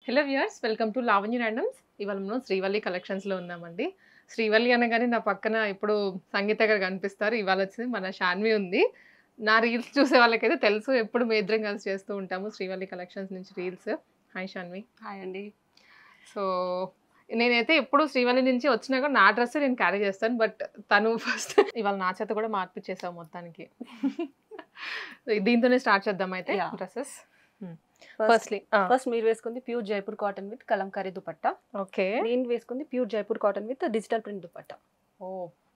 Hello viewers, welcome to Lavanya randoms. ఇవాళ మనం శ్రీవల్లి కలెక్షన్స్లో ఉన్నామండి. శ్రీవల్లి అనగానే నా పక్కన ఇప్పుడు సంగీత గారు కనిపిస్తారు. ఇవాళ వచ్చింది మన శాన్వి ఉంది. నా రీల్స్ చూసే వాళ్ళకైతే తెలుసు, ఎప్పుడు మేము ఇద్దరం కలిసి చేస్తూ ఉంటాము శ్రీవల్లి కలెక్షన్స్ నుంచి రీల్స్. హాయ్ శాన్వి. హాయ్ అండి. సో నేనైతే ఎప్పుడు శ్రీవల్లి నుంచి వచ్చినా కూడా నా డ్రెస్ నేను క్యారీ చేస్తాను, బట్ తను ఫస్ట్ ఇవాళ నా చేత కూడా మార్పిచ్చేసావు మొత్తానికి. దీంతోనే స్టార్ట్ చేద్దాం అయితే డ్రెస్సెస్. ఫస్ట్ మీరు వేసుకుంది pure Jaipur cotton with Kalamkari dupatta. Okay, నేను వేసుకుంది pure Jaipur cotton with digital print dupatta. Oh,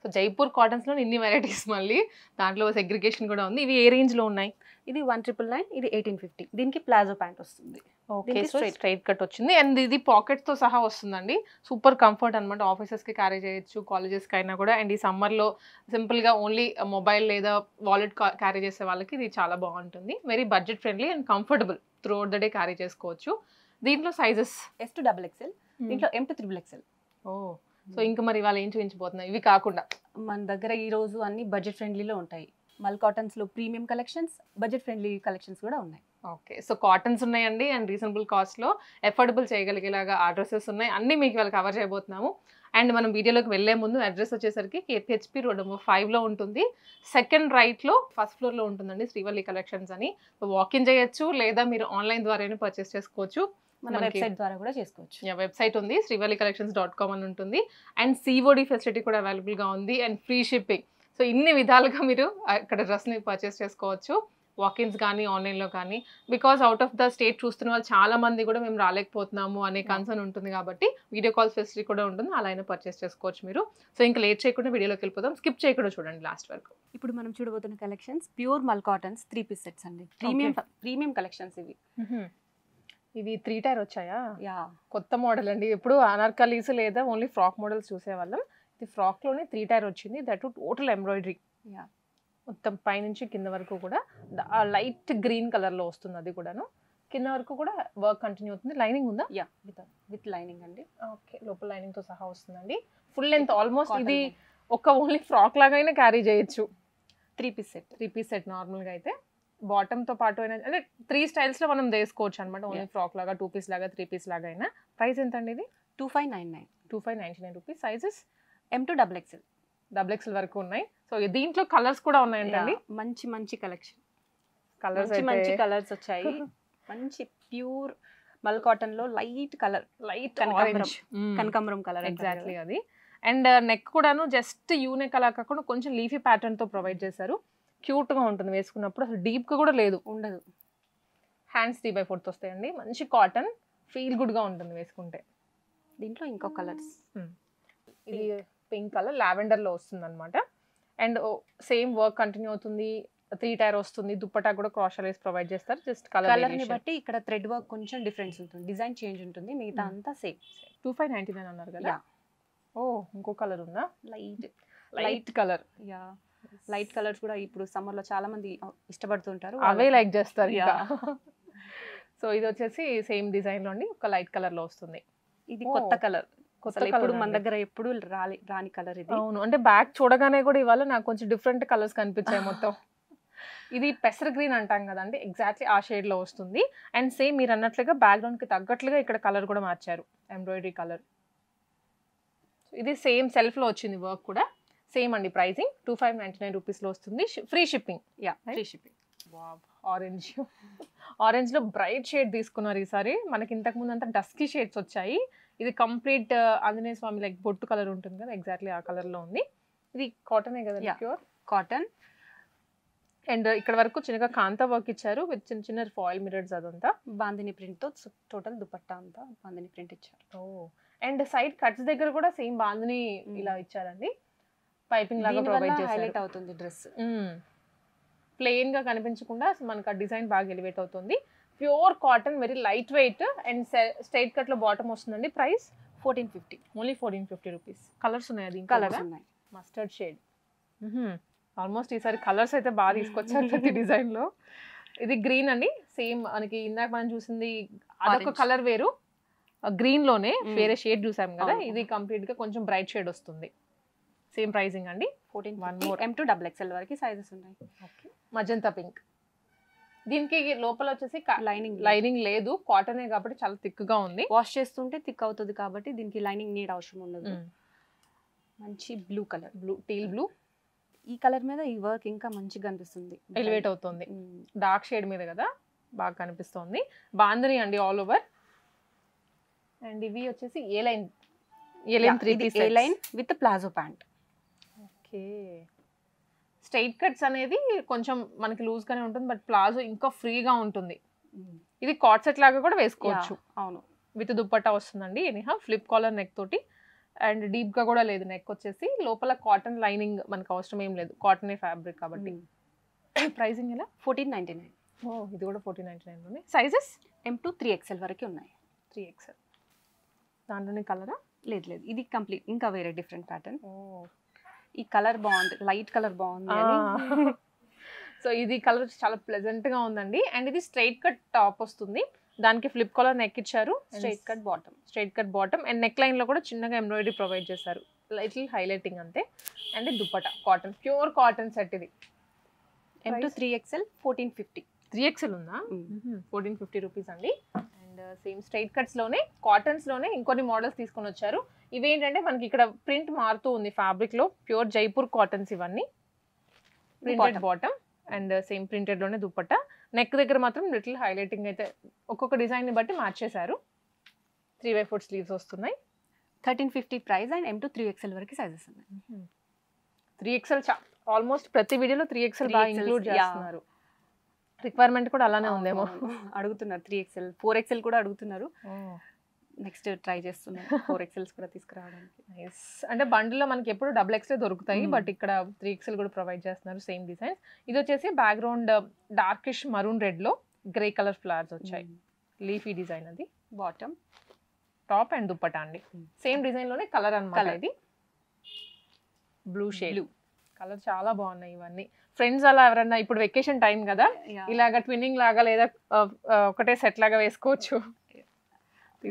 so Jaipur cottons లో ఇన్ని వెరైటీస్, మళ్ళీ దాంట్లో సెగ్రిగేషన్ కూడా ఉంది. ఇవి ఏ రేంజ్ లో ఉన్నాయి? ఇది 1999, ఇది 1850. దీనికి ప్లాజో ప్యాంట్ వస్తుంది. ఓకే, స్ట్రైట్ కట్ వచ్చింది అండ్ ఇది పాకెట్స్ తో సహా వస్తుందండి. సూపర్ కంఫర్ట్ అనమాట. ఆఫీసెస్ కి క్యారీ చేయొచ్చు, కాలేజెస్ కి అయినా కూడా. అండ్ ఈ సమ్మర్ లో సింపుల్ గా ఓన్లీ మొబైల్ లేదా వాలెట్ క్యారీ చేసే వాళ్ళకి ఇది చాలా బాగుంటుంది. Very budget friendly and comfortable. Throughout the day carry చేసుకోవచ్చు. దీంట్లో సైజెస్ S to XXL, దీంట్లో M to XXL. Oh, so ఇంకా మరి వాళ్ళు ఏం చూపించబోతున్నాయి ఇవి కాకుండా? మన దగ్గర ఈ రోజు అన్ని బడ్జెట్ ఫ్రెండ్లీలో ఉంటాయి. మల్ కాటన్స్ లో premium collections, budget friendly collections కూడా ఉన్నాయి. ఓకే, సో కాటన్స్ ఉన్నాయండి అండ్ రీజనబుల్ కాస్ట్లో ఎఫోర్డబుల్ చేయగలిగేలాగా ఆ డ్రెస్సెస్ ఉన్నాయి. అన్నీ మీకు వాళ్ళు కవర్ చేయబోతున్నాము. అండ్ మనం వీడియోలోకి వెళ్లే ముందు అడ్రస్ వచ్చేసరికి KPHP రోడ్ నెంబర్ 5లో ఉంటుంది. సెకండ్ రైట్లో ఫస్ట్ ఫ్లోర్లో ఉంటుందండి శ్రీవల్లి కలెక్షన్స్ అని. వాకిన్ చేయొచ్చు లేదా మీరు ఆన్లైన్ ద్వారానే పర్చేస్ చేసుకోవచ్చు. మన వెబ్సైట్ ద్వారా కూడా చేసుకోవచ్చు. వెబ్సైట్ ఉంది, srivallicollections.com అని ఉంటుంది. అండ్ COD ఫెసిలిటీ కూడా అవైలబుల్గా ఉంది అండ్ ఫ్రీ షిప్పింగ్. సో ఇన్ని విధాలుగా మీరు అక్కడ డ్రెస్ని పర్చేస్ చేసుకోవచ్చు, వాకిన్స్ కానీ ఆన్లైన్లో కానీ. Because out of the state చూస్తున్న వాళ్ళు చాలా మంది కూడా మేము రాలేకపోతున్నాము అనే కన్సర్న్ ఉంటుంది కాబట్టి వీడియో కాల్ ఫెసిలిటీ కూడా ఉంటుంది. అలా అయినా పర్చేస్ చేసుకోవచ్చు మీరు. సో ఇంకా లేట్ చేయకుండా వీడియోలోకి వెళ్ళిపోతాం. స్కిప్ చేయకుండా చూడండి లాస్ట్ వరకు. ఇప్పుడు మనం చూడబోతున్న కలెక్షన్స్ ప్యూర్ మల్ కాటన్స్ 3-piece సెట్స్ అండి. ప్రీమియం కలెక్షన్స్ ఇవి. ఇవి 3 టైర్ వచ్చాయా? యా, కొత్త మోడల్ అండి. ఎప్పుడు అనార్కలీస్ లేదా ఓన్లీ ఫ్రాక్ మోడల్స్ చూసేవాళ్ళం. ఇది ఫ్రాక్లోనే 3 టైర్ వచ్చింది. That total embroidery. యా, మొత్తం పైనుంచి కింద వరకు కూడా లైట్ గ్రీన్ కలర్లో వస్తుంది. అది కూడాను కింద వరకు కూడా వర్క్ కంటిన్యూ అవుతుంది. లైనింగ్ ఉందా? యా, విత్ లైనింగ్ అండి. ఓకే, లోపల లైనింగ్తో సహా వస్తుందండి. Full length almost. ఇది ఒక ఓన్లీ ఫ్రాక్ లాగా క్యారీ చేయొచ్చు. 3-piece సెట్ నార్మల్గా అయితే బాటమ్తో పాటు అయినా, అంటే 3 స్టైల్స్లో మనం వేసుకోవచ్చు అనమాట. ఓన్లీ ఫ్రాక్ లాగా, 2 పీస్ లాగా, 3 పీస్ లాగా అయినా. ప్రైస్ ఎంత అండి ఇది? 2599 rupees. Sizes M to XXL. XXL వరకు ఉన్నాయి. సో దీంట్లో కలర్స్ కూడా ఉన్నాయండి. మంచి కలెక్షన్. కలర్స్ మంచి కలర్స్ వచ్చాయి. మంచి ప్యూర్ మల్ కాటన్ లో లైట్ కలర్, లైట్ కనకాంబరం కలర్. ఎగ్జాక్ట్లీ అది. అండ్ నెక్ కూడాను జస్ట్ యూనెక్ అలా కాకుండా కొంచెం లీఫీ ప్యాటర్న్ తో ప్రొవైడ్ చేశారు. క్యూట్ గా ఉంటుంది వేసుకున్నప్పుడు. అసలు డీప్ గా కూడా లేదు, ఉండదు. హ్యాండ్స్ 3/4 వస్తాయండి. మంచి కాటన్, ఫీల్ గుడ్ గా ఉంటుంది వేసుకుంటే. దీంట్లో ఇంకో కలర్స్. ఇది పింక్ కలర్ లావెండర్ లో వస్తుంది అనమాట. అండ్ సేమ్ వర్క్ కంటిన్యూ అవుతుంది. 3 టైర్ వస్తుంది. దుప్పటా కూడా క్రాష్ లేస్ ప్రొవైడ్ చేస్తారు. జస్ట్ కలర్ ని బట్టి ఇక్కడ థ్రెడ్ వర్క్ కొంచెం డిఫరెన్స్ ఉంటుంది, డిజైన్ చేంజ్ ఉంటుంది. మిగతా అంతా సేమ్. 2599 అన్నారు కదా. ఓ, ఇంకో కలర్ ఉందా? Light colour. Yeah, light colours కూడా ఇప్పుడు సమ్మర్ లో చాలా మంది ఇష్టపడుతుంటారు, అవే లైక్ చేస్తారు. సో ఇది వచ్చేసి సేమ్ డిజైన్ లో అండి, ఒక లైట్ కలర్ లో వస్తుంది. ఇది కొత్త కలర్. ఇప్పుడు మన దగ్గర ఎప్పుడు రాని కలర్ ఇది. అవును, అంటే బ్యాక్ చూడగానే కూడా ఇవాళ నాకు కొంచెం డిఫరెంట్ కలర్స్ కనిపించాయి మొత్తం. ఇది పెసర గ్రీన్ అంటాం కదండి, ఎగ్జాక్ట్లీ ఆ షేడ్ లో వస్తుంది. అండ్ సేమ్ మీరు అన్నట్లుగా బ్యాక్గ్రౌండ్ కి తగ్గట్లుగా ఇక్కడ కలర్ కూడా మార్చారు, ఎంబ్రాయిడరీ కలర్. ఇది సేమ్ సెల్ఫ్ లో వచ్చింది వర్క్ కూడా. సేమ్ అండి ప్రైసింగ్ 2599 రూపీస్లో వస్తుంది. Free shipping. Free shipping. Orange లో బ్రైట్ షేడ్ తీసుకున్నారు ఈసారి. మనకి ఇంతకు ముందు అంతా డస్కీ షేడ్స్ వచ్చాయి. ఇది కంప్లీట్ ఆంజనేయ స్వామి లైక్ బొట్టు కలర్ ఉంటుంది కదా, ఎగ్జాక్ట్లీ ఆ కలర్ లో ఉంది. ఇది కాటనే కదా? Pure cotton. అండ్ ఇక్కడ వరకు చిన్నగా కాంతా వర్క్ ఇచ్చారు విత్ చిన్న ఫాయిల్ మిరర్స్. అదంతా బాందిని ప్రింట్ తో టోటల్ దుపట్టా అంతా బాందిని ప్రింట్ ఇచ్చారు. ఓ, అండ్ సైడ్ కట్స్ దగ్గర కూడా సేమ్ బాందిని ఇలా ఇచ్చారండి. పైపింగ్ లాగా ప్రొవైడ్ చేశారు. హైలైట్ అవుతుంది డ్రెస్. ప్లెయిన్ గా కనిపించకుండా మనకు ఆ డిజైన్ బాగా ఎలివేట్ అవుతుంది. Pure cotton, very light weight and straight cut లో బాటమ్ వస్తుందండి. ప్రైస్ 1450. Only 1450 rupees. కలర్స్ ఉన్నాయి. అది కలర్స్ ఉన్నాయి. Mustard shade. ఆల్మోస్ట్ ఈసారి కలర్స్ అయితే బాగా తీసుకొచ్చారు ప్రతి డిజైన్ లో. ఇది గ్రీన్ అండి. సేమ్ మనకి ఇందాక మనం చూసింది అదొక కలర్ వేరు, గ్రీన్ లోనే వేరే షేడ్ చూసాం కదా. ఇది కంప్లీట్ గా కొంచెం బ్రైట్ షేడ్ వస్తుంది. సేమ్ ప్రైసింగ్ అండి. 14. M to XXL వరకు సైజెస్ ఉన్నాయి. Okay, magenta pink. దీనికి లోపల వచ్చేసి లైనింగ్ లైనింగ్ లేదు, కాటనే కాబట్టి చాలా థిక్గా ఉంది. వాష్ చేస్తుంటే థిక్ అవుతుంది కాబట్టి దీనికి లైనింగ్ నీడ్ అవసరం ఉండదు. మంచి బ్లూ కలర్, టీల్ బ్లూ. ఈ కలర్ మీద ఈ వర్క్ ఇంకా మంచిగా కనిపిస్తుంది, ఎలివేట్ అవుతుంది. డార్క్ షేడ్ మీద కదా బాగా కనిపిస్తుంది. బాందని అండి ఆల్ ఓవర్. అండ్ ఇవి వచ్చేసి A line 3 piece A line with palazzo pant. Okay. Straight cuts అనేది కొంచెం మనకి లూజ్ గానే ఉంటుంది, బట్ ప్లాజో ఇంకా ఫ్రీగా ఉంటుంది. ఇది కాట్ సెట్ లాగా కూడా వేసుకోవచ్చు. అవును, విత్ దుప్పట్టా వస్తుందండి. ఎనీహా ఫ్లిప్ కాలర్ నెక్ తోటి, అండ్ డీప్ గా కూడా లేదు నెక్ వచ్చేసి. లోపల కాటన్ లైనింగ్ మనకు అవసరం ఏం లేదు, కాటనే ఫ్యాబ్రిక్ కాబట్టి. ప్రైసింగ్ ఎలా? 1499. ఓ, ఇది కూడా 1499 లోనే. సైజెస్ M to 3XL వరకు ఉన్నాయి. 3XL. దాంట్లోనే కలరా? లేదు లేదు, ఇది కంప్లీట్ ఇంకా వేరే డిఫరెంట్ ప్యాటర్న్. ఈ కలర్ బాగుంది, లైట్ కలర్ బాగుంది. సో ఇది కలర్ చాలా ప్లెజెంట్ గా ఉందండి. అండ్ ఇది స్ట్రైట్ కట్ టాప్ వస్తుంది, దానికి ఫ్లిప్ కాలర్ నెక్ ఇచ్చారు, straight cut bottom and neck line లో కూడా చిన్నగా ఎంబ్రాయిడరీ ప్రొవైడ్ చేశారు, లైట్లీ హైలైటింగ్ అంతే. And dupatta cotton, pure cotton set ఇది. M to 3XL 1450. 3XL ఉందా? 1450 రూపీస్ అండి. అండ్ సేమ్ స్ట్రైట్ కట్స్ లోనే కాటన్స్ లోనే ఇంకొన్ని మోడల్స్ తీసుకొని వచ్చారు. ఇవేంటంటే మనకి ఇక్కడ ప్రింట్ మారుతూ ఉంది ఫ్యాబ్రిక్ లో, ప్యూర్ జైపూర్ కాటన్స్ ఇవన్నీ. Printed bottom and same printed లోనే దుప్పట్టా. నెక్ దగ్గర మాత్రం లిటిల్ హైలైటింగ్ అయితే ఒక్కొక్క డిజైన్ ని బట్టి మ్యాచ్ చేశారు. 3/4 స్లీవ్స్ వస్తున్నాయి. 1350 price and M to 3XL వరకు సైజెస్ ఉన్నాయి. 3XL ఆల్మోస్ట్ ప్రతి వీడియోలో 3XL బాగా ఇంక్లూడ్ చేస్తున్నారు. రిక్వైర్మెంట్ కూడా అలానే ఉందేమో. అడుగుతున్నారు 3XL, 4XL కూడా అడుగుతున్నారు. నెక్స్ట్ ట్రై చేస్తున్నాం 4XLs కూడా తీసుకురావడానికి. అంటే బండిల్లో మనకి ఎప్పుడు XXL దొరుకుతాయి, బట్ ఇక్కడ 3XL కూడా ప్రొవైడ్ చేస్తున్నారు సేమ్ డిజైన్స్. ఇది వచ్చేసి బ్యాక్గ్రౌండ్ డార్కిష్ మరూన్ రెడ్ లో గ్రే కలర్ ఫ్లవర్స్ వచ్చాయి, లీఫీ డిజైన్. అది బాటమ్, టాప్ అండ్ దుప్పటా అండి. సేమ్ డిజైన్ లోనే కలర్ అన్నమాట. ఇది బ్లూ షేడ్ కలర్ చాలా బాగున్నాయి ఇవన్నీ. ఫ్రెండ్స్ అలా ఎవరన్నా ఇప్పుడు వెకేషన్ టైం కదా, ఇలాగా ట్విన్నింగ్ లాగా లేదా ఒకటే సెట్ లాగా వేసుకోవచ్చు.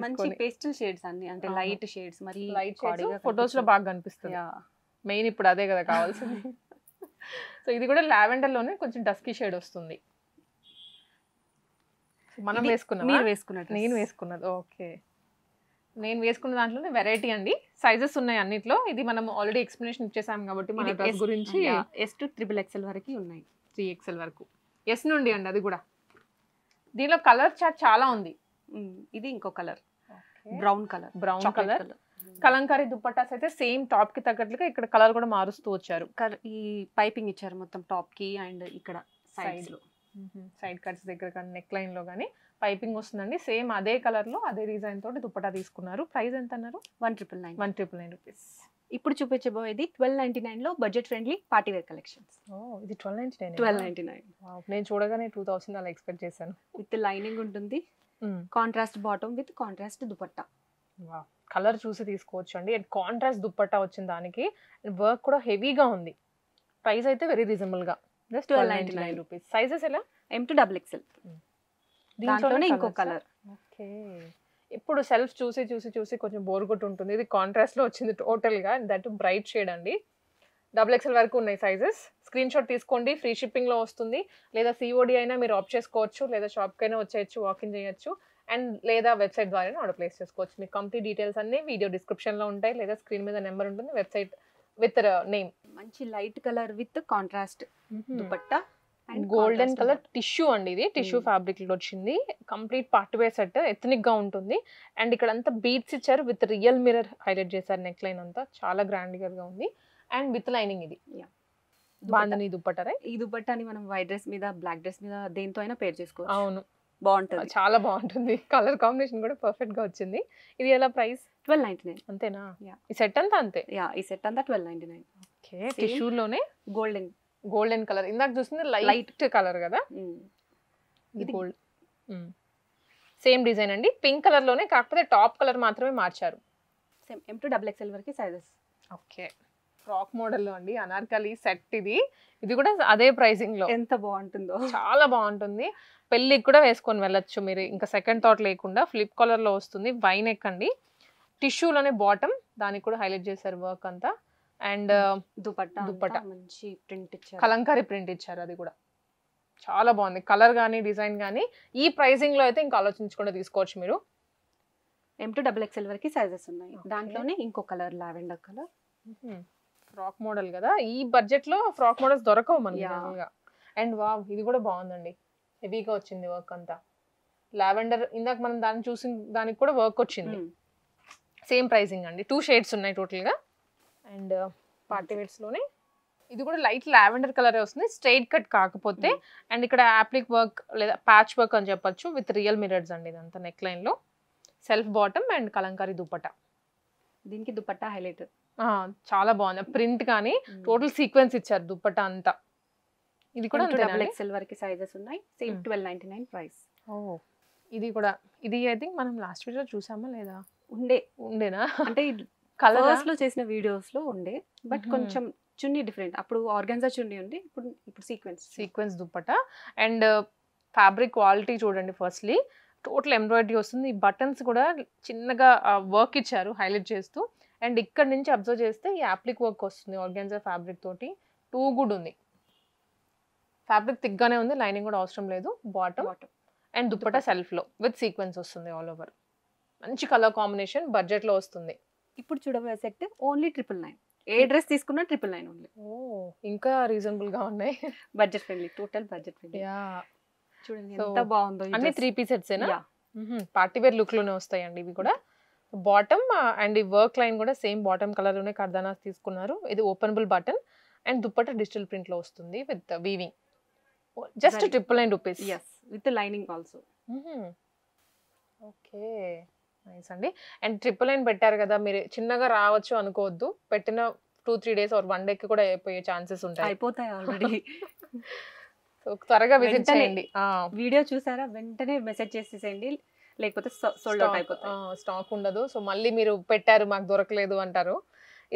మంచి పేస్టల్ షేడ్స్ అన్ని, అంటే లైట్ షేడ్స్, మరి లైట్ షేడ్స్ ఫొటోస్ లో బాగా కనిపిస్తుంది. మెయిన్ ఇప్పుడు అదే కదా కావాల్సింది. సో ఇది కూడా లావెండర్ లోనే కొంచెం డస్కీ షేడ్ వస్తుంది. మనం వేసుకున్నాం, నేను వేసుకున్నది. ఓకే, నేను వేసుకున్న దాంట్లోనే వెరైటీ అండి. సైజెస్ ఉన్నాయి అన్నిట్లో. ఇది మనం ఆల్రెడీ ఎక్స్ప్లెనేషన్ ఇచ్చేసాం కాబట్టి మన డ్రెస్ గురించి S to XXL వరకు ఉన్నాయి. 3XL వరకు ఎస్ నుండి అండి. అది కూడా దీనిలో కలర్ చార్ట్ చాలా ఉంది. ఇది ఇంకో colour, brown colour. Kalamkari dupattas అయితే సేమ్ టాప్ కి తగ్గట్లుగా ఇక్కడ కలర్ కూడా మారుస్తూ వచ్చారు. ఈ పైపింగ్ ఇచ్చారు మొత్తం టాప్ కి అండ్ ఇక్కడ సైడ్ కట్స్ దగ్గర కానీ నెక్ లైన్ లో కానీ పైపింగ్ వస్తుందండి. సేమ్ అదే కలర్ లో అదే డిజైన్ తోటి దుప్పటా తీసుకున్నారు. ప్రైస్ ఎంత అన్నారు? 199 రూపీస్. ఇప్పుడు చూపించబోయేది 1299 లో budget friendly party wear collections. ఇది 1299. నేను చూడగానే 2000 అలా ఎక్స్పెక్ట్ చేశాను. విత్ లైనింగ్ ఉంటుంది, contrast bottom with contrast dupatta. Colour చూసి తీసుకోవచ్చు అండి. అండ్ కాంట్రాస్ట్ దుపట్టా వచ్చిన దానికి వర్క్ కూడా హెవీగా ఉంది. ప్రైస్ అయితే వెరీ రీజనబుల్ గా, జస్ట్ 1299 రూపీస్. సైజెస్ ఎలా? M to XXL. దీంట్లోనే ఇంకో కలర్. ఓకే, ఇప్పుడు సెల్ఫ్ చూసి చూసి చూసి కొంచెం బోర్ కొట్టి ఉంటుంది. ఇది కాంట్రాస్ట్ లో వచ్చింది టోటల్ గా, దట్ బ్రైట్ షేడ్ అండి. XXL వరకు ఉన్నాయి సైజెస్. స్క్రీన్ షాట్ తీసుకోండి, ఫ్రీ షిప్పింగ్ లో వస్తుంది. లేదా COD అయినా మీరు ఆప్ట్ చేసుకోవచ్చు, లేదా షాప్కి అయినా వచ్చేయచ్చు, వాకింగ్ చేయొచ్చు, అండ్ లేదా వెబ్సైట్ ద్వారా ఆర్డర్ ప్లేస్ చేసుకోవచ్చు. మీకు కంప్లీట్ డీటెయిల్స్ అన్ని వీడియో డిస్క్రిప్షన్ లో ఉంటాయి, లేదా స్క్రీన్ మీద నెంబర్ ఉంటుంది, వెబ్సైట్ విత్ నేమ్. మంచి light colour with contrast dupatta. Golden colour tissue అండి. ఇది టిష్యూ ఫ్యాబ్రిక్ లో వచ్చింది. Complete party wear set, ethnic గా ఉంటుంది. అండ్ ఇక్కడ అంతా బీడ్స్ ఇచ్చారు, విత్ రియల్ మిర్రర్ హైలైట్ చేశారు. నెక్ లైన్ అంతా చాలా గ్రాండ్ గా ఉంది. And with lining. ఇది బాందని దుపట్టా. ఈ దుపట్టాని మనం వైట్ డ్రెస్ మీద, బ్లాక్ డ్రెస్ మీద దేంతో అయినా పేర్ చేసుకోవచ్చు. అవును, బాగుంటుంది, చాలా బాగుంటుంది. కలర్ కాంబినేషన్ కూడా పర్ఫెక్ట్ గా వచ్చింది. ఇది ఎలా ప్రైస్? 1299. అంతేనా? ఈ సెట్ అంతా అంతే. ఈ సెట్ అంతా 1299. ఓకే, టిష్యూ లోనే గోల్డెన్ కలర్. ఇందాక చూసింది లైట్ కలర్ కదా, ఇది గోల్డ్. సేమ్ డిజైన్ అండి, పింక్ కలర్ లోనే, కాకపోతే టాప్ కలర్ మాత్రమే మార్చారు. సేమ్ M to XXL వరకు సైజెస్. ఓకే, ఫ్రాక్ మోడల్ లో అండి, అనార్కలి సెట్. ఇది కూడా అదే ప్రైసింగ్ లో. ఎంత బాగుంటుందో, చాలా బాగుంటుంది. పెళ్ళికి కూడా వేసుకొని వెళ్ళొచ్చు మీరు, ఇంకా సెకండ్ థాట్ లేకుండా. ఫ్లిప్ కలర్ లో వస్తుంది, వైన్ నెక్ అండి. టిష్యూలోనే బాటమ్, దానికి కూడా హైలైట్ చేశారు వర్క్ అంతా. అండ్ దుపట్టా మంచి ప్రింట్ ఇచ్చారు, కలంకారీ ప్రింట్ ఇచ్చారు. అది కూడా చాలా బాగుంది కలర్ కానీ డిజైన్ కానీ. ఈ ప్రైసింగ్ లో అయితే ఇంకా ఆలోచించకుండా తీసుకోవచ్చు మీరు. M2XXL వరకు సైజెస్ ఉన్నాయి. దాంట్లోనే ఇంకో colour lavender colour. Frock model కదా, ఈ బడ్జెట్ లో ఫ్రాక్ మోడల్స్ దొరకవు మనకి Yeah. జనరల్గా. అండ్ వావ్ ఇది కూడా బాగుందండి, హెవీగా వచ్చింది వర్క్ అంతా. లావెండర్ ఇందాక మనం దాన్ని చూసిన దానికి కూడా వర్క్ వచ్చింది. సేమ్ ప్రైసింగ్ అండి, 2 షేడ్స్ ఉన్నాయి టోటల్ గా. అండ్ పార్టీ వేర్స్ లోనే ఇది కూడా లైట్ లావెండర్ కలర్ వస్తుంది, స్ట్రైట్ కట్ కాకపోతే. అండ్ ఇక్కడ యాప్లిక్ వర్క్ లేదా ప్యాచ్ వర్క్ అని చెప్పొచ్చు, విత్ రియల్ మిరర్స్ అండి ఇదంతా. నెక్ లైన్ లో self bottom and Kalamkari dupatta. దీనికి దుపట్టా హైలైట్. చాలా బాగుంది ప్రింట్ కానీ, టోటల్ సీక్వెన్స్ ఇచ్చారు దుపట్టా అంతా. ఇది కూడా M2XXL వరకు సైజెస్ ఉన్నాయి. Same 1299 price. ఇది కూడా ఇది ఐ థింక్ మనం లాస్ట్ వీడియో చూసామా లేదా, ఉండేనా అంటే కలర్స్ లో చేసిన వీడియోస్ లో ఉండే, బట్ కొంచెం చున్నీ డిఫరెంట్. అప్పుడు ఆర్గాన్జా చున్నీ ఉంది, ఇప్పుడు sequence dupatta. And fabric quality చూడండి. ఫస్ట్లీ టోటల్ ఎంబ్రాయిడరీ వస్తుంది, ఈ బటన్స్ కూడా చిన్నగా వర్క్ ఇచ్చారు హైలైట్ చేస్తూ. అండ్ ఇక్కడ నుంచి అబ్జర్వ్ చేస్తే ఈ యాప్లిక్ వర్క్ వస్తుంది ఆర్గాన్జా ఫ్యాబ్రిక్ తోటి. టూ గుడ్ ఉంది, ఫ్యాబ్రిక్ థిక్గానే ఉంది, లైనింగ్ కూడా అవసరం లేదు. బాటమ్ అండ్ దుపట్టా సెల్ఫ్ లో విత్ సీక్వెన్స్ వస్తుంది ఆల్ ఓవర్. మంచి కలర్ కాంబినేషన్, బడ్జెట్ లో వస్తుంది. ఇప్పుడు చూడబోయే సెట్ ఓన్లీ 999. ఏ డ్రెస్ తీసుకున్నా 999 ఓన్లీ. ఇంకా రీజనబుల్ గా ఉన్నాయి, budget friendly, total budget friendly. చూడండి ఎంత బాగుందో. అన్ని 3 పీస్ సెట్స్ ఏనా, పార్టీ వేర్ లుక్ లోనే వస్తాయండి ఇవి కూడా. బాటమ్ అండ్ ఈ వర్క్ లైన్ కూడా సేమ్ బాటమ్ కలర్ లోనే కర్దానాస్ తీసుకున్నారు. ఇది openable button and dupatta digital print లో వస్తుంది with weaving. Just 999 rupees. With lining also. Okay nice అండి. అండ్ 999 పెట్టారు కదా, మీరు చిన్నగా రావచ్చు అనుకోవద్దు. పెట్టిన 2-3 డేస్ ఆర్ 1 డేకి కూడా అయిపోయే ఛాన్సెస్ ఉంటాయి, అయిపోతాయి ఆల్రెడీ. సో త్వరగా విజిట్ చేయండి. వీడియో చూసారా వెంటనే మెసేజ్ చేసేసేయండి, లేకపోతే సోల్డ్ అవుట్ అయిపోతాయి, స్టాక్ ఉండదు. సో మళ్ళీ మీరు పెట్టారు మాకు దొరకలేదు అంటారు.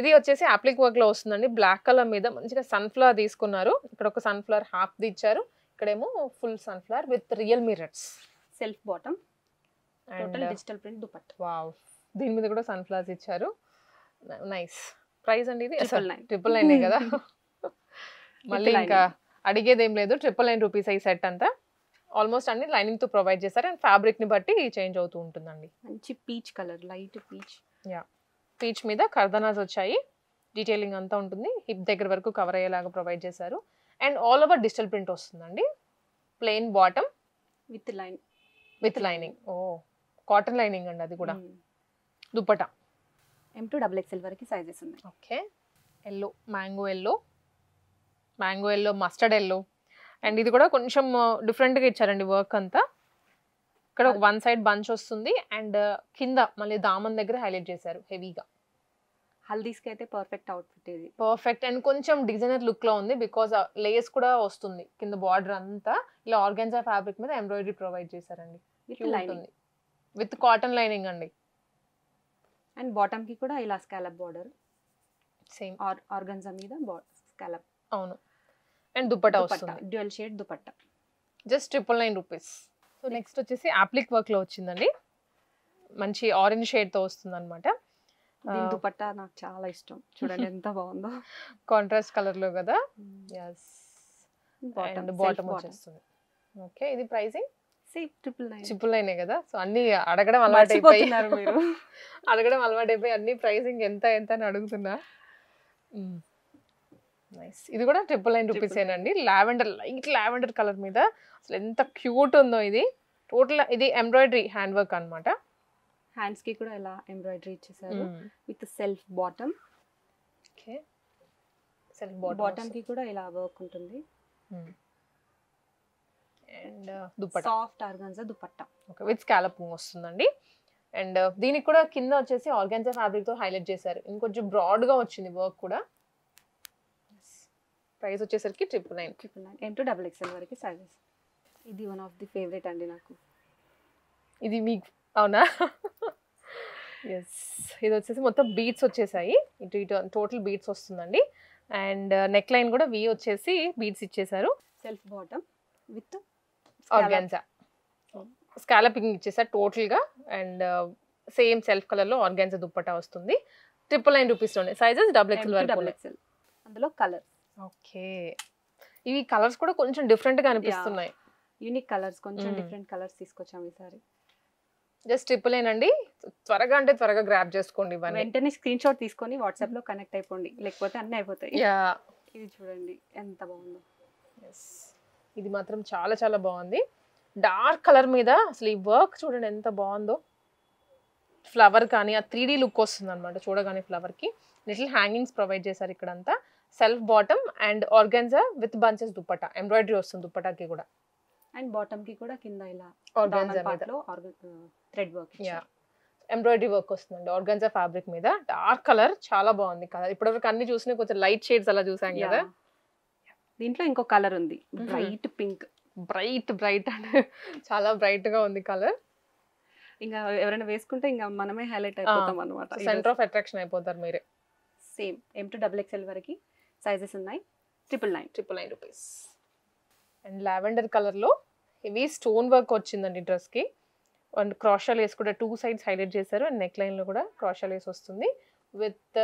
ఇది వచ్చేసి అప్లిక్ వర్క్ లో వస్తుందండి, బ్లాక్ కలర్ మీద మంచిగా సన్ఫ్లవర్ తీసుకున్నారు. ఇక్కడ ఒక సన్ఫ్లవర్ హాఫ్ ది ఇచ్చారు, ఇక్కడేమో full sunflower with real mirrors. Self bottom, total digital print dupatta. Wow, దీని మీద కూడా సన్ఫ్లవర్స్ ఇచ్చారు. నైస్. ప్రైస్ అండి ఇది 999 కదా. మళ్ళీ ఇంకా అడిగేది ఏం లేదు, 999 రూపీస్ ఈ సెట్ అంతా. ఆల్మోస్ట్ అన్ని లైనింగ్ తో ప్రొవైడ్ చేస్తారు అండ్ ఫ్యాబ్రిక్ ని బట్టి చేంజ్ అవుతూ ఉంటుందండి. మంచి peach colour, light peach. Peach మీద కర్దనాస్ వచ్చాయి, డీటెయిలింగ్ అంతా ఉంటుంది, హిప్ దగ్గర వరకు కవర్ అయ్యేలాగా ప్రొవైడ్ చేశారు. And all over digital print వస్తుందండి. Plain bottom with lining. Cotton lining అండి అది కూడా. దుపట్టా M2XXL వరకు సైజెస్ ఉన్నాయి. Okay. Yellow, mango yellow, mustard yellow. And ఇది కూడా కొంచెం డిఫరెంట్గా ఇచ్చారండి వర్క్ అంతా. ఇక్కడ ఒక 1 సైడ్ బంచ్ వస్తుంది అండ్ కింద మళ్ళీ దామన్ దగ్గర హైలైట్ చేశారు హెవీగా. హల్దీస్కి అయితే పర్ఫెక్ట్ అవుట్ఫిట్ ఇది. పర్ఫెక్ట్. అండ్ కొంచెం డిజైనర్ లుక్ లో ఉంది, బికాస్ లేస్ కూడా వస్తుంది కింద బార్డర్ అంతా. ఇలా ఆర్గాన్జా ఫ్యాబ్రిక్ మీద ఎంబ్రాయిడరీ ప్రొవైడ్ చేశారండి, విత్ కాటన్ లైనింగ్ అండి. అండ్ బాటమ్ కి కూడా ఇలా స్కాలప్ బార్డర్, సేమ్ ఆర్గాన్జా మీద స్కాలప్. అవును. అండ్ దుపట్టా వస్తుంది, dual shade dupatta. Just 999 rupees. So next వచ్చేసి అప్లిక్ వర్క్ లో వచ్చిందండి, మంచి ఆరెంజ్ షేడ్ తో వస్తుంది అనమాట. దీని దుపట్టా నాకు చాలా ఇష్టం, చూడండి ఎంత బాగుందో, కాంట్రాస్ట్ కలర్ లో కదా. ఎస్. అండ్ బాటమ్ వచ్చేస్తుంది. ఓకే, ఇది ప్రైసింగ్ 999 కదా. సో అన్ని అడగడం అలవాటైపోయి మీరు అడగడం అలవాటైపోయి అన్ని ప్రైసింగ్ ఎంత అని అడుగుతున్నా. నైస్. ఇది కూడా 999 రూపీస్ ఏనండి. లావెండర్, లైట్ లావెండర్ కలర్ మీద అసలు ఎంత క్యూట్ ఉందో ఇది. టోటల్ ఇది ఎంబ్రాయిడరీ హ్యాండ్ వర్క్ అనమాట. హ్యాండ్స్ కి కూడా ఇలా ఎంబ్రాయిడరీ ఇచ్చేసారు with self bottom. Okay, self bottom కి కూడా ఇలా వర్క్ ఉంటుంది. And dupatta soft organza dupatta. Okay, with scalloping వస్తుందండి. అండ్ దీనికి కూడా కింద వచ్చేసి ఆర్గాన్జా ఫ్యాబ్రిక్ తో హైలైట్ చేశారు, ఇంకొంచెం బ్రాడ్ గా వచ్చింది వర్క్ కూడా. ప్రైస్ వచ్చేసరికి 999. M2XXL వరకు సైజెస్. ఇది వన్ ఆఫ్ ది ఫేవరెట్ అండి నాకు. ఇది మీకు అవునా? ఎస్. ఇది వచ్చేసి మొత్తం బీట్స్ వచ్చేసాయి, ఇటు టోటల్ బీట్స్ వస్తుందండి. అండ్ నెక్ లైన్ కూడా వి వచ్చేసి బీట్స్ ఇచ్చేసారు. Self bottom with organza scalloping ఇచ్చేసారు టోటల్ గా. అండ్ సేమ్ సెల్ఫ్ కలర్ లో ఆర్గాన్జా దుపట్టా వస్తుంది. 999 రూపీస్ లోనే. సైజెస్ XXL వరకు. అందులో కలర్. ఓకే, ఇవి కలర్స్ కూడా కొంచెం డిఫరెంట్ గా అనిపిస్తున్నాయి. యూనిక్ కలర్స్, కొంచెం డిఫరెంట్ కలర్స్ తీసుకొచ్చాం ఈసారి. జస్ట్ ట్రిపులేనండి, త్వరగా అంటే త్వరగా గ్రాబ్ చేసుకోండి ఇవన్నీ. వెంటనే స్క్రీన్ షాట్ తీసుకొని వాట్సాప్ లో కనెక్ట్ అయిపోండి, లేకపోతే అన్నీ అయిపోతాయి. యా, ఇది చూడండి ఎంత బాగుందో. ఇది మాత్రం చాలా చాలా బాగుంది. డార్క్ కలర్ మీద అసలు ఈ వర్క్ చూడండి ఎంత బాగుందో. ఫ్లవర్ కానీ ఆ 3D లుక్ వస్తుంది అనమాట చూడగానే. ఫ్లవర్ కి లిటిల్ హ్యాంగింగ్స్ ప్రొవైడ్ చేశారు ఇక్కడంతా. Self bottom and organza with bunches dupatta, embroidery వస్తుంది దుప్పటాకి కూడా. అండ్ బాటమ్ కి కూడా కింద ఇలా ఆర్గాన్జా పార్ట్ లో thread work. Yeah, embroidery work వస్తుందండి ఆర్గాన్జా ఫ్యాబ్రిక్ మీద. డార్క్ కలర్ చాలా బాగుంది కలర్. ఇప్పటివరకు అన్ని చూసిన కొంచెం లైట్ షేడ్స్ అలా చూసాం కదా. దీంట్లో ఇంకో కలర్ ఉంది, బ్రైట్ పింక్. బ్రైట్ అంటే చాలా బ్రైట్ గా ఉంది కలర్. ఇంకా ఎవరైనా వేసుకుంటే ఇంకా మనమే హైలైట్ అయిపోతాం అనమాట. సెంటర్ ఆఫ్ అట్రాక్షన్ అయిపోతారు మీరే. సేమ్ M to XXL వరకు సైజెస్ ఉన్నాయి. 999 రూపీస్. అండ్ లావెండర్ కలర్ లో హెవీ స్టోన్ వర్క్ వచ్చిందండి డ్రెస్ కి. అండ్ క్రాషా లేస్ కూడా 2 సైడ్స్ హైలైట్ చేశారు. అండ్ నెక్ లైన్ లో కూడా క్రాషా లేస్ వస్తుంది విత్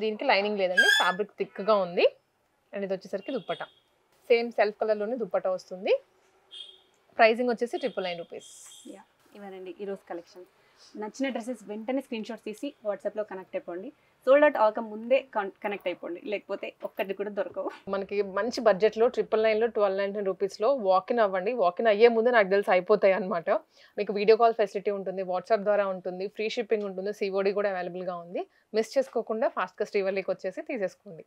దీనికి లైనింగ్ లేదండి, ఫ్యాబ్రిక్ థిక్ గా ఉంది. అండ్ ఇది వచ్చేసరికి దుప్పటా సేమ్ సెల్ఫ్ కలర్ లోనే దుప్పటా వస్తుంది. ప్రైసింగ్ వచ్చేసి 999 రూపీస్. ఇవనండి ఈరోజు కలెక్షన్. నచ్చిన డ్రెస్సెస్ వెంటనే స్క్రీన్ షాట్ తీసి వాట్సాప్లో కనెక్ట్ అయిపోండి. సోల్డ్ అవుట్ అవక ముందే కనెక్ట్ అయిపోండి, లేకపోతే ఒక్కటి కూడా దొరకవు. మనకి మంచి బడ్జెట్లో 999లో 1299 రూపీస్లో వాకిన్ అవ్వండి. వాకిన్ అయ్యే ముందు నాకు తెలిసి అయిపోతాయి అనమాట. మీకు వీడియో కాల్ ఫెసిలిటీ ఉంటుంది, వాట్సాప్ ద్వారా ఉంటుంది, ఫ్రీ షిప్పింగ్ ఉంటుంది, COD కూడా అవైలబుల్గా ఉంది. మిస్ చేసుకోకుండా ఫాస్ట్గా శ్రీవల్లికి వచ్చేసి తీసేసుకోండి.